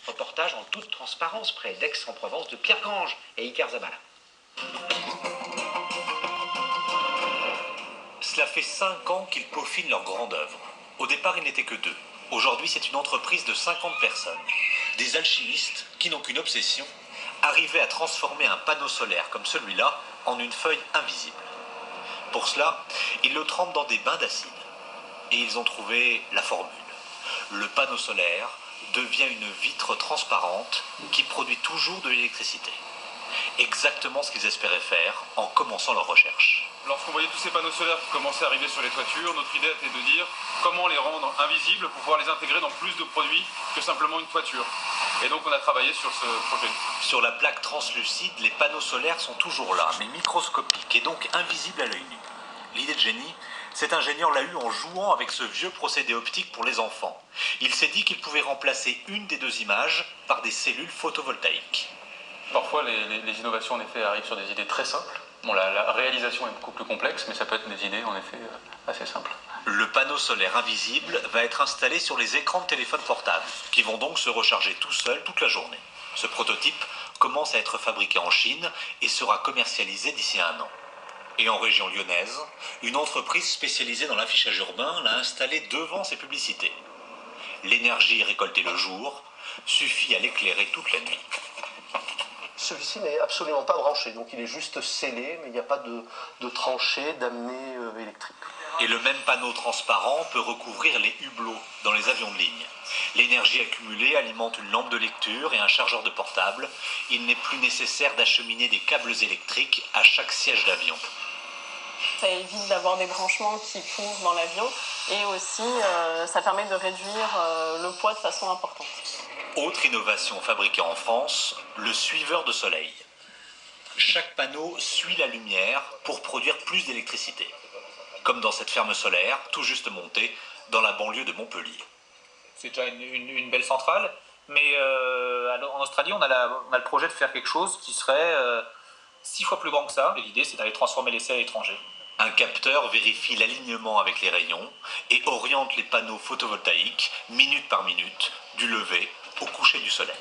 Reportage en toute transparence près d'Aix-en-Provence de Pierre Grange et Iker Zabala. Cela fait 5 ans qu'ils peaufinent leur grande œuvre. Au départ, ils n'étaient que 2. Aujourd'hui, c'est une entreprise de 50 personnes. Des alchimistes qui n'ont qu'une obsession, arriver à transformer un panneau solaire comme celui-là en une feuille invisible. Pour cela, ils le trempent dans des bains d'acide. Et ils ont trouvé la formule. Le panneau solaire devient une vitre transparente qui produit toujours de l'électricité. Exactement ce qu'ils espéraient faire en commençant leur recherche. Lorsqu'on voyait tous ces panneaux solaires qui commençaient à arriver sur les toitures, notre idée était de dire comment les rendre invisibles pour pouvoir les intégrer dans plus de produits que simplement une toiture. Et donc on a travaillé sur ce projet. Sur la plaque translucide, les panneaux solaires sont toujours là, mais microscopiques et donc invisibles à l'œil nu. L'idée de génie, cet ingénieur l'a eu en jouant avec ce vieux procédé optique pour les enfants. Il s'est dit qu'il pouvait remplacer une des 2 images par des cellules photovoltaïques. Parfois les innovations en effet arrivent sur des idées très simples. Bon, la réalisation est beaucoup plus complexe, mais ça peut être des idées en effet assez simples. Le panneau solaire invisible va être installé sur les écrans de téléphone portable, qui vont donc se recharger tout seuls toute la journée. Ce prototype commence à être fabriqué en Chine et sera commercialisé d'ici 1 an. Et en région lyonnaise, une entreprise spécialisée dans l'affichage urbain l'a installé devant ses publicités. L'énergie récoltée le jour suffit à l'éclairer toute la nuit. Celui-ci n'est absolument pas branché, donc il est juste scellé, mais il n'y a pas de tranchée, d'amenée électrique. Et le même panneau transparent peut recouvrir les hublots dans les avions de ligne. L'énergie accumulée alimente une lampe de lecture et un chargeur de portable. Il n'est plus nécessaire d'acheminer des câbles électriques à chaque siège d'avion. Ça évite d'avoir des branchements qui courent dans l'avion et aussi ça permet de réduire le poids de façon importante. Autre innovation fabriquée en France, le suiveur de soleil. Chaque panneau suit la lumière pour produire plus d'électricité. Comme dans cette ferme solaire, tout juste montée, dans la banlieue de Montpellier. C'est déjà une belle centrale, mais en Australie, on a le projet de faire quelque chose qui serait 6 fois plus grand que ça. Et l'idée, c'est d'aller transformer l'essai à l'étranger. Un capteur vérifie l'alignement avec les rayons et oriente les panneaux photovoltaïques, minute par minute, du lever au coucher du soleil.